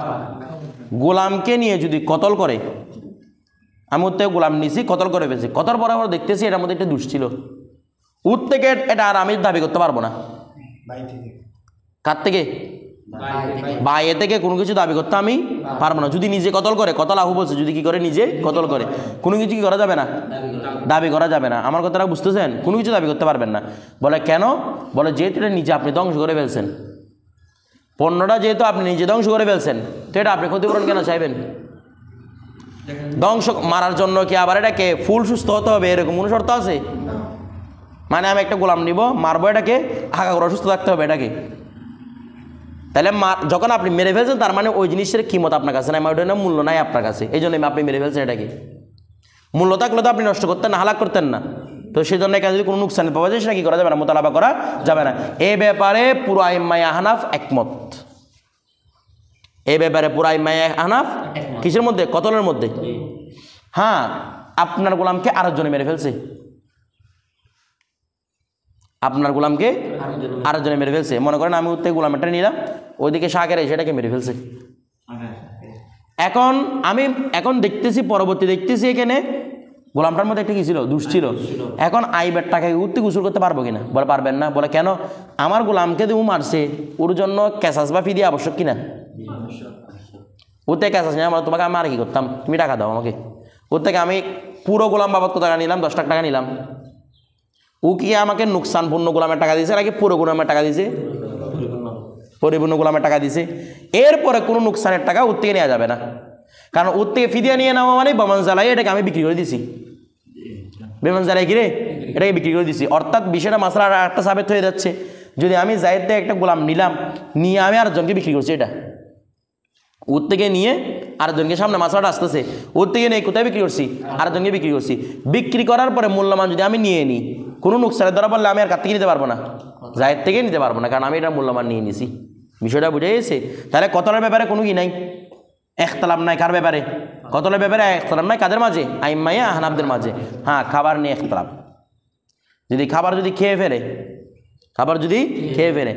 গোলামকে নিয়ে যদি কতল করে, আমি ওর থেকে গোলাম নিয়েছি, কতল করে ফেলছি, কতল পরে আবার দেখতেছি এটার মধ্যে একটা দোষ ছিল, ওর থেকে এটা আর আমি দাবি করতে পারবো না। কার থেকে? বাইরে থেকে কোনো কিছু দাবি করতে আমি পারবো না। যদি নিজে কতল করে, কতল আহু বলছে, যদি কি করে নিজে কতল করে কোনো কিছু কি করা যাবে না? দাবি করা যাবে না। আমার কথাটা বুঝতেছেন? কোনো কিছু দাবি করতে পারবেন না। বলে কেন? বলে যেহেতু এটা নিজে আপনি ধ্বংস করে ফেলছেন, পণ্যটা যেহেতু আপনি নিজে ধ্বংস করে ফেলছেন, তো এটা আপনি ক্ষতিপূরণ কেন চাইবেন? ধ্বংস মারার জন্য কি আবার এটাকে ফুল সুস্থ হতে হবে এরকম কোনো শর্ত আছে? মানে আমি একটা গোলাম নিব, মারবো এটাকে, হাঁকা করে সুস্থ থাকতে হবে এটাকে। তাহলে যখন আপনি মেরে ফেলছেন তার মানে ওই জিনিসের কিমত আপনার কাছে নাই, ওইটা না মূল্য নাই আপনার কাছে, এই জন্য আপনি মেরে ফেলছেন এটাকে। মূল্য থাকলে তো আপনি নষ্ট করতেন না, হালাক করতেন না। তো সেই জন্য এখানে যদি কোনো নুকসান পাওয়া যায় সেটা কী করা যাবে না, মোতালাবা করা যাবে না। এ ব্যাপারে পুরো আইম্মায়ে আহনাফ একমত। এই ব্যাপারে পুরো আইম্মায়ে আহনাফ কিসের মধ্যে? কতলের মধ্যে। হ্যাঁ, আপনার গোলামকে আরেকজনে মেরে ফেলছে, আপনার গোলামকে আরেকজনে মেরে ফেলছে। মনে করেন আমি উত্তে গোলামটা নিলাম, ওইদিকে শাকের সেটাকে মেরে ফেলছে। এখন দেখতেছি, পরবর্তী দেখতেছি এখানে গোলামটার মধ্যে একটা কি ছিল, দুষ ছিল। এখন আইবের টাকাকে উঠতে গোসল করতে পারবো কিনা? বলে পারবেন না। বলে কেন? আমার গোলামকে তুমি মারছে, ওর জন্য ক্যাসাস বা ফিদিয়া আবশ্যক কিনা? ওর থেকে ক্যাসাস নেই, আমরা তোমাকে আমি আর কি করতাম, তুমি টাকা দাও আমাকে। ওর থেকে আমি পুরো গোলাম বাবদ কত টাকা নিলাম? 10 লাখ টাকা নিলাম। ও কি আমাকে নুকসানপূর্ণ গোলামের টাকা দিয়েছে নাকি পুরো গোলামের টাকা দিয়েছে? পরিপূর্ণ গোলামের টাকা দিয়েছে। এরপরে কোনো নুকসানের টাকা ওর থেকে নেওয়া যাবে না, কারণ ওর থেকে ফিদিয়া নিয়ে নেওয়া মানে বেমান জ্বালাই এটাকে আমি বিক্রি করে দিছি। বেমান জ্বালাই কিরে এটাকে বিক্রি করে দিছি। অর্থাৎ বিষয়টা মাসলা আর একটা সাবেত হয়ে যাচ্ছে। যদি আমি জায়েদ থেকে একটা গোলাম নিলাম, নিয়ে আমি আরেকজনকে বিক্রি করছি, এটা ওর থেকে নিয়ে আরেকজনকে, সামনে মাসলাটা আসতেছে, ওর থেকে নিয়ে কোথায় বিক্রি করছি? আরেকজনকে বিক্রি করছি। বিক্রি করার পরে মূল্যমান যদি আমি নিয়ে নিই, কোনো নুকসানের ধরা পড়লে আমি আর কার থেকে নিতে পারবো না? জায়েদ থেকে নিতে পারবো না, কারণ আমি এটা মূল্যমান নিয়ে নিছি। বিষয়টা বুঝে গেছে? তাহলে কতলের ব্যাপারে কোনো কি নাই, এখতলাফ নাই। কার ব্যাপারে? কতলের ব্যাপারে এখতলাফ নাই। কাদের মাঝে? আইম্মায়ে আহনাফদের মাঝে। হ্যাঁ, খাবার নিয়ে এখতলাফ। খাবার যদি খেয়ে ফেলে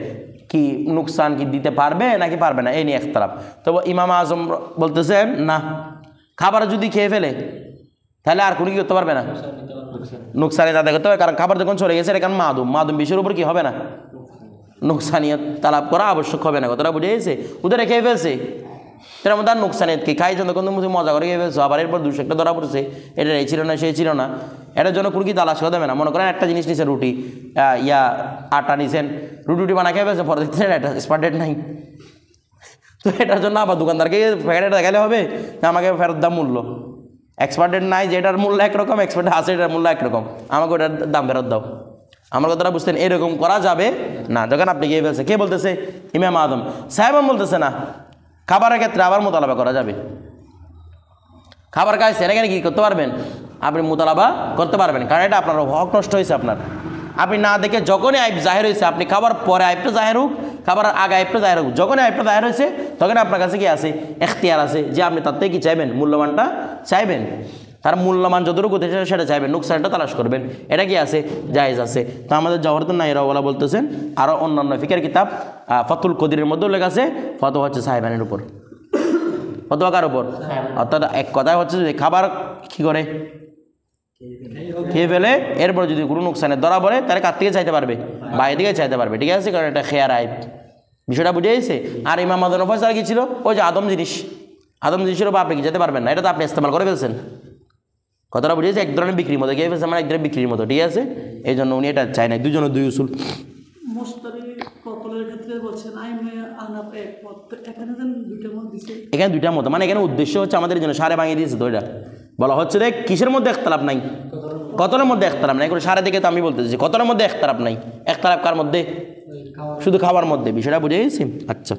কি নুকসান কি দিতে পারবে নাকি পারবে না, এই নিয়ে এখতলাফ। তবে ইমাম আজম বলতেছেন না, খাবার যদি খেয়ে ফেলে তাহলে আর কোনো কি করতে পারবে না, নুকসানি তাদের করতে হবে। কারণ খাবার যখন চলে গেছে এটা কারণ মাদুম বিষয়ের উপর কি হবে না, নুকসানিয়ত তালাব করা আবশ্যক হবে না। কতটা বুঝে গেছে? ওদের খেয়ে ফেলছে, তার মধ্যে আর নুকসানিয়ত কি খাইছেন তখন তুমি মজা করে খেয়ে ফেলছো, আবার এরপর দুশো একটা ধরা পড়ছে, এটা এই ছিল না সেই ছিল না, এটার জন্য কোনো কি তালাশ করে দেবে না। মনে করেন একটা জিনিস নিছেন, রুটি আটা নিছেন, রুটি বানা খেয়ে ফেলছে, পরে দেখছেন এটা এক্সপায়ার ডেট নাই, তো এটার জন্য আবার দোকানদারকে প্যাকেটে দেখালে হবে যে আমাকে ফেরত দাম মূল্য, এক্সপায়ার ডেট নাই, যেটার মূল্য একরকম, এক্সপায়ার ডেট আছে এটার মূল্য একরকম, আমাকে ওটার দাম ফেরত দাও। আমার কথাটা বুঝতেন? এরকম করা যাবে না। যখন আপনি গিয়ে ফেলছে, কে বলতেছে? ইমাম আদম সাহেব বলতেছে না, খাবারের ক্ষেত্রে আবার মোতালাবা করা যাবে। খাবার খাইছেন, এখানে কি করতে পারবেন? আপনি মোতালাবা করতে পারবেন, কারণ এটা আপনার হক নষ্ট হয়েছে। আপনি না দেখে যখনই আইব জাহের হয়েছে, আপনি খাবার পরে আইবটা জাহের হোক, খাবার আগে আইবটা জাহের হোক, যখনই আইবটা জাহের হয়েছে তখন আপনার কাছে কি আছে? এখতিয়ার আছে যে আপনি তার থেকে কি চাইবেন? মূল্যমানটা চাইবেন। তার মূল্যমান যতটুকু সেটা চাইবেন, নুকসানটা তালাশ করবেন, এটা কি আছে? জায়েজ আছে। তো আমাদের জওহরতুন নাইরাওয়ালা বলতেছেন, আরও অন্যান্য ফিকের কিতাব ফাতুল কদিরের মধ্যেও লেখা আছে, ফতোয়া হচ্ছে সাহেবানের উপর। ফতোয়া কার উপর? অর্থাৎ এক কথায় হচ্ছে যে খাবার কী করে খেয়ে ফেলে, এরপর যদি কোনো নুকসানের ধরা পড়ে তাহলে কার থেকে চাইতে পারবে? বাইরে থেকে চাইতে পারবে। ঠিক আছে? কারণ এটা খেয়ার আইব। বিষয়টা বুঝে গেছে? আর ইমাম আদম ফয়সালা কি ছিল? ওই যে আদম জিনিসের উপর আপনি কি যেতে পারবেন না, এটা তো আপনি ইস্তেমাল করে ফেলছেন। কথাটা বুঝেছে? এক ধরনের বিক্রির মতো গিয়ে ফেলছে, মানে এক ধরনের বিক্রির মতো। ঠিক আছে? এই জন্য উনি এটা চায় না। দুজনের দুই উসুল। এখানে দুইটার মতো, মানে এখানে উদ্দেশ্য হচ্ছে আমাদের জন্য সারে ভাঙিয়ে দিয়েছে। তো এটা বলা হচ্ছে দেখ কিসের মধ্যে একতলাফ নাই, কতলের মধ্যে একতলাফ নাই। এখন সারে দিকে তো আমি বলতেছি কতলের মধ্যে একতলাফ নাই। একতলাফ কার মধ্যে? শুধু খাবার মধ্যে। বিষয়টা বুঝে গেছি? আচ্ছা,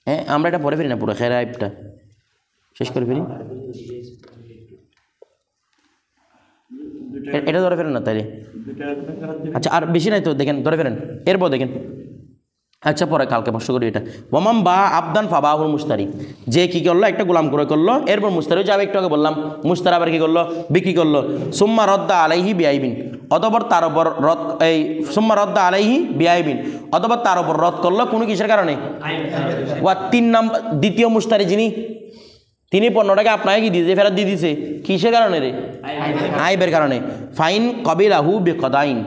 হ্যাঁ, আমরা এটা পরে ফেরি না, পুরো খেরা আইবটা শেষ করে ফেরি। এটা ধরে ফেরেন না তাইলে? আচ্ছা, আর বেশি নাই তো, দেখেন ধরে ফেরেন, এরপর দেখেন। আচ্ছা, পরে কালকে প্রশ্ন করি এটা। ওমাম বা আবদান ফাবাহুল মুস্তারি, যে কী করলো? একটা গোলাম ক্রয় করলো, এরপর মুস্তারি যাবে, একটু আগে বললাম, মুস্তার আবার কী করলো? বিক্রি করলো। সুম্মা রদ্দা আলাইহি বিআইবিন, অতঃপর তার উপর রদ, এই সুম্মা রদ্দা আলাইহি বিআইবিন, অতঃপর তার উপর রদ করলো কোনো কিসের কারণে? ওয়া 3 নম্বর, দ্বিতীয় মুস্তারি যিনি, তিনি পণ্যটাকে আপনাকে কি দিয়েছে? ফেরত দিয়ে দিয়েছে। কিসের কারণে রে? আইবের কারণে। ফাইন কবিলাহু বিকদাইন,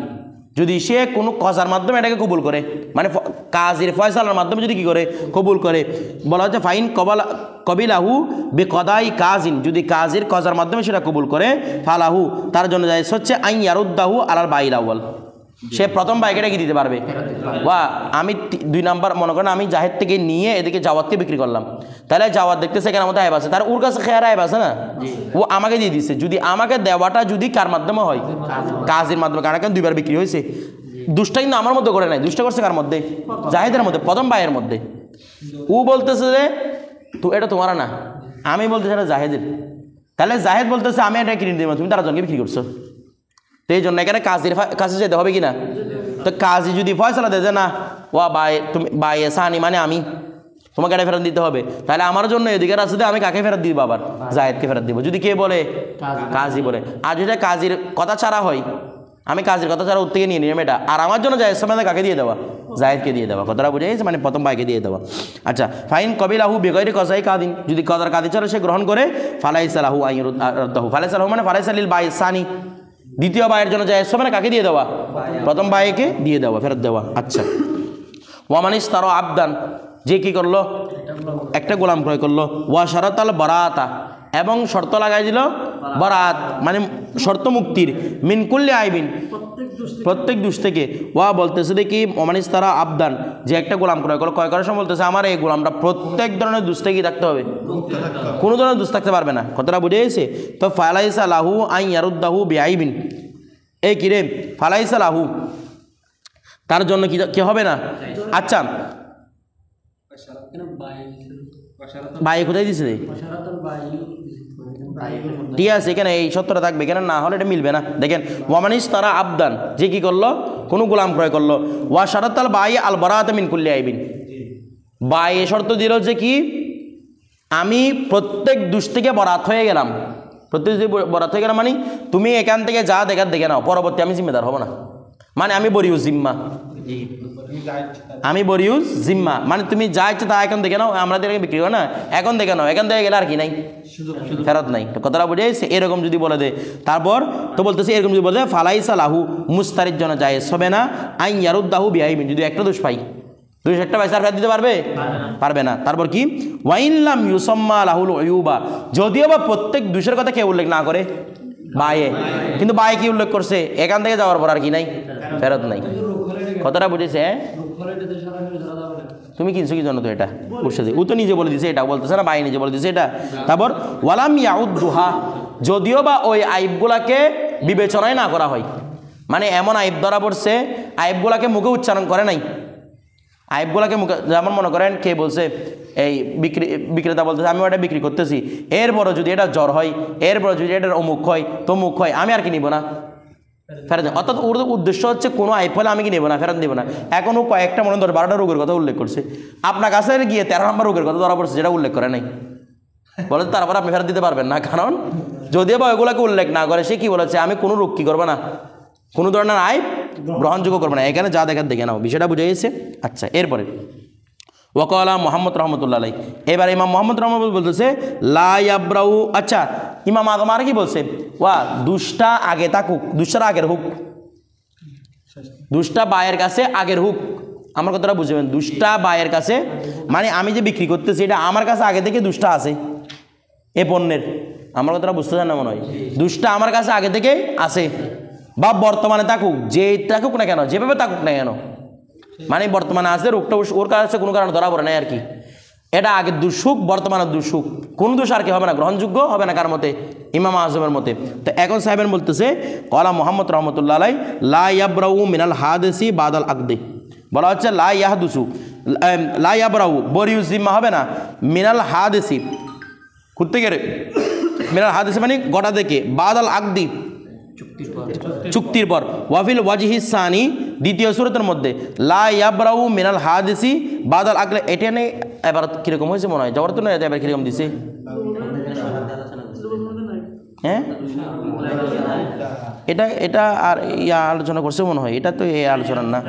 যদি সে কোনো কজার মাধ্যমে এটাকে কবুল করে, মানে কাজের ফয়সালার মাধ্যমে যদি কি করে? কবুল করে। বলা হচ্ছে ফাইন কবিলাহু বিকদাই কাজিন, যদি কাজের কজার মাধ্যমে সেটা কবুল করে, ফালাহু, তার জন্য যায় হচ্ছে আইন ইয়ারুদ্দাহু আলাল বাইল আউয়াল, সে প্রথম বাইকেটা কি দিতে পারবে বা আমি 2 নাম্বার মনে করেন আমি জাহেদ থেকে নিয়ে এদিকে জাওয়াতকে বিক্রি করলাম, তাহলে জাওয়াত দেখতেছে কেন মতো আইব আছে, তার ওর কাছে খেয়ার আইব আছে না, ও আমাকে দিয়ে দিচ্ছে। যদি আমাকে দেওয়াটা যদি কার মাধ্যমে হয়, কাজের মাধ্যমে, কারণ কেন 2বার বিক্রি হয়েছে। দুষ্টা কিন্তু আমার মধ্যে করে নাই, দুষ্টা করছে কার মধ্যে, জাহেদের মধ্যে, প্রথম ভাইয়ের মধ্যে। ও বলতেছে যে তো এটা তোমার না, আমি বলতেছি এটা জাহেদের। তাহলে জাহেদ বলতেছে আমি এটা কিনে দেবো, তুমি তার জন্য বিক্রি করছো। তো এই জন্য এখানে কাজীর কাছে যেতে হবে কি না? তো কাজী যদি ফয়সালা দেয় যে না ও বাই তুমি বাই সানি মানে আমি, তোমাকে এটা ফেরত দিতে হবে, তাহলে আমার জন্য এদিকে রাস্তাতে আমি কাকে ফেরত দিব? আবার জাহেদকে ফেরত দিব। যদি কে বলে? কাজী বলে। আর যদি কাজীর কথা ছাড়া হয়, আমি কাজের কথা ছাড়া ওর থেকে নিয়ে নিলাম এটা, আর আমার জন্য জাহেদ সময় কাকে দিয়ে দেওয়া? জাহেদকে দিয়ে দেওয়া। কথাটা বুঝে গেছে? মানে প্রথম ভাইকে দিয়ে দেওয়া। আচ্ছা, ফাইন কবিলাহু বেগৈরি কসাই কাদিন, যদি কদার কাদি ছাড়া সে গ্রহণ করে, ফালাইসালাহু আইরুদ্দাহু, ফালাইসালাহু মানে ফালাইসালিল বাই সানি, দ্বিতীয় ভাইয়ের জন্য জায়েজ হবে না, কাকে দিয়ে দেওয়া? প্রথম ভাইকে দিয়ে দেওয়া, ফেরত দেওয়া। আচ্ছা, ওয়ামানিস তারো আবদান, যে কি করলো? একটা গোলাম ক্রয় করলো। ওয়া শারাতাল বারাতা, এবং শর্ত লাগাই দিল বারাত, মানে শর্ত মুক্তির, মিনকুল্লি আইবিন, প্রত্যেক দুষ থেকে। ওয়া বলতেছে দেখি ওমানিস তারা আবদান, যে একটা গোলাম ক্রয় করলো, ক্রয় করার সময় বলতেছে আমার এই গোলামটা প্রত্যেক ধরনের দুষ থেকে থাকতে হবে, কোনো ধরনের দুষ থাকতে পারবে না। কথাটা বুঝে গেছে? তো ফালাইসা লাহু আই ইয়ারুদ্দাহু বিআইবিন, এই কিরে ফালাইসা লাহু, তার জন্য কি হবে না? আচ্ছা, ভাই কোথায় দিছে? ঠিক আছে, এখানে এই সত্যটা থাকবে, এখানে না হলে এটা মিলবে না। দেখেন, ওয়ামানিস তারা আবদান, যে কি করলো? কোনো গোলাম ক্রয় করলো। ওয়া শারাতাল বাই আল বারাত মিন কুল্লি আইবিন, বাই এ শর্ত দিল যে কি আমি প্রত্যেক দুষ থেকে বরাত হয়ে গেলাম। প্রত্যেক বরাত হয়ে গেলাম মানে তুমি এখান থেকে যা দেখার দেখে নাও, পরবর্তী আমি জিম্মেদার হব না, মানে আমি বরিউজ জিম্মা, আমি বরিউজ জিম্মা, মানে তুমি যা ইচ্ছে তা এখন দেখে নাও, আমাদের বিক্রি হয় না, এখন দেখে নাও, এখান থেকে গেলে আর কি নাই, ফেরত নাই। কথাটা বুঝে গেছে? এরকম যদি বলে দেয়, তারপর তো বলতেছে এরকম যদি বলে দেয় ফালাইসা লাহু, মুস্তারির জন্য জায়েজ হবে না, আইন ইয়ারুদ্দাহু বিআইবিন, যদি একটা দোষ পাই, 200টা পয়সা ফেরত দিতে পারবে? পারবে না। তারপর কি? ওয়াইনলাম ইউসাম্মা লাহুল উয়ুবা, যদিও বা প্রত্যেক দোষের কথা কেউ উল্লেখ না করে বায়ে, কিন্তু বায়ে কি উল্লেখ করছে? এখান থেকে যাওয়ার পর আর কি নাই, ফেরত নাই। কথাটা বুঝেছে? হ্যাঁ, তুমি কিনছো কি জন্য? তো এটা বুঝছে, ও তো নিজে বলে দিছে, এটা বলতেছে না, বাই নিজে বলে দিছে এটা। তারপর ওয়ালাম ইয়াউদ্দুহা, যদিও বা ওই আইবগুলাকে বিবেচনায় না করা হয়, মানে এমন আইব ধরা পড়ছে, আইবগুলাকে মুখে উচ্চারণ করে নাই, আইবগুলাকে মুখে, যেমন মনে করেন কে বলছে, এই বিক্রেতা বলতেছে আমি ওটা বিক্রি করতেছি, এরপরও যদি এটা জ্বর হয়, এরপরও যদি এটার অমুক হয় তমুক হয়, আমি আর কি নিব না, ফেরত। অর্থাৎ ওর উদ্দেশ্য হচ্ছে কোনো আইব হলে আমি কি নেবো না, ফেরত দেবো না। এখন ও কয়েকটা মনে 12টা রোগের কথা উল্লেখ করছে, আপনার কাছে গিয়ে 13 নম্বর রোগের কথা ধরা পড়ছে, যেটা উল্লেখ করে নাই, বলে তারপর আপনি ফেরত দিতে পারবেন না। কারণ যদিও বা ওইগুলোকে উল্লেখ না করে, সে কি বলেছে আমি কোনো রোগ কি করবো না, কোনো ধরনের আইব গ্রহণযোগ্য করবো না। এখানে যা দেখার দেখে নাও, বিষয়টা বুঝে গেছে? আচ্ছা, এরপরে ওয়াকালা মোহাম্মদ রহমতুল্লাহ আলাই, এবার ইমাম মোহাম্মদ রহমত বলতেছে লা ইয়াবরাউ। আচ্ছা, ইমাম আজম আর কি বলছে? ওয়া দুষ্টা আগে থাকুক, দুষ্টার আগের হুক, দুষ্টা বায়ের কাছে আগের হুক। আমার কথাটা বুঝবেন, দুষ্টা বায়ের কাছে মানে আমি যে বিক্রি করতেছি এটা আমার কাছে আগে থেকে দুষ্টা আছে এ পণ্যের, আমার কথাটা বুঝতে চান না মনে হয়? দুষ্টা আমার কাছে আগে থেকে আছে, বা বর্তমানে থাকুক, যে থাকুক না কেন, যেভাবে থাকুক না কেন, মানে বর্তমানে আছে রোগটা ওর কাছে কোনো কারণে ধরা পড়ে নাই আর কি। এটা আগের দুঃসুখ, বর্তমানের দুঃসুখ, কোন দোষ আর কি হবে না, গ্রহণযোগ্য হবে না কার মতে? ইমাম আজমের মতে। তো এখন সাহেবের বলতেছে কলা মোহাম্মদ রহমতুল্লাহ আলাই লা ইয়াবরাউ মিনাল হাদেসি বাদাল আকদি, বলা হচ্ছে লা ইয়াহদুসু, লা ইয়াবরাউ বরিউজ জিম্মা হবে না, মিনাল হাদেসি করতে গেলে, মিনাল হাদেসি মানে গোটা দেখে, বাদাল আকদি চুক্তির পর, ওয়াফিল ওয়াজিহি সানি দ্বিতীয় সূরাতের মধ্যে লা ইয়াবরাউ মিনাল হাদিসি বাদাল আকলে, এটা নেই। এবার কিরকম হয়েছে মনে হয়? জবর তো নয়, এবার কিরকম দিছে? হ্যাঁ, এটা আর ইয়া আলোচনা করছে মনে হয়, এটা তো এই আলোচনা না।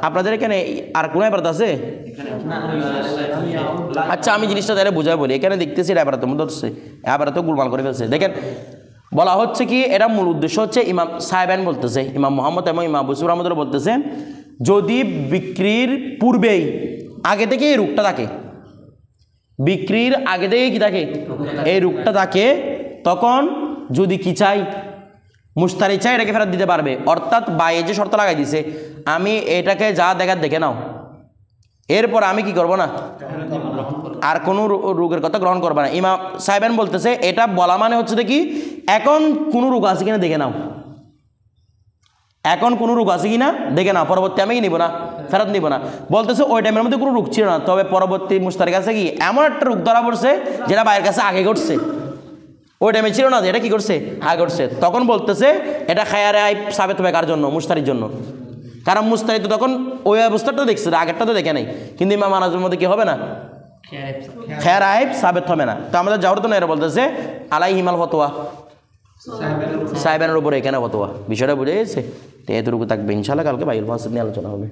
আপনাদের এখানে আর কোন এবার আছে? আচ্ছা, আমি জিনিসটা তাহলে বুঝাই বলি। এখানে দেখতেছি এটা এবার তো মধ্যে হচ্ছে, এবার তো গুলমাল করে ফেলছে। দেখেন, বলা হচ্ছে কি, এটা মূল উদ্দেশ্য হচ্ছে ইমাম সাহেবান বলতেছে, ইমাম মোহাম্মদ এবং ইমাম আবু সুর রহমতুল্লাহ বলতেছে, যদি বিক্রির পূর্বেই আগে থেকে এই রোগটা থাকে, বিক্রির আগে থেকে কি থাকে এই রোগটা থাকে, তখন যদি কি চাই, মুশতারি চাই এটাকে ফেরত দিতে পারবে। অর্থাৎ বায়ে যে শর্ত লাগাই দিছে, আমি এটাকে যা দেখার দেখে নাও, এরপর আমি কি করব না, আর কোনো রোগের কথা গ্রহণ করবে না। ইমাম সাহেবেন বলতেছে এটা বলা মানে হচ্ছে দেখি এখন কোনো রোগ আছে কিনা দেখে নাও, এখন কোনো রোগ আছে কিনা দেখে নাও, পরবর্তী আমি কি নিব না, ফেরত নিব না। বলতেছে ওই টাইমের মধ্যে কোনো রোগ ছিল না, তবে পরবর্তী মুশতারির কাছে কি এমন একটা রোগ ধরা পড়ছে যেটা বাইরের কাছে আগে ঘটছে, ওই টাইমে ছিল না, এটা কি করছে আগে ঘটছে। তখন বলতেছে এটা খায়ারে আইব সাবেত হবে কার জন্য, মুশতারির জন্য। কারণ মুশতারি তো তখন ওই অবস্থাটা দেখছে, আগেরটা তো দেখে নাই। কিন্তু ইমাম আনাজের মধ্যে কি হবে না, খায়ার আইব সাবেত হবে না। তো আমাদের যাওয়ার তো না, এরা বলতেছে আলাই হিমাল ফতোয়া, সাহেবের উপরে এখানে ফতোয়া। বিষয়টা বুঝে গেছে। তো এতটুকু থাকবে ইনশাল্লাহ, কালকে বাইল ফাসিদ নিয়ে আলোচনা হবে।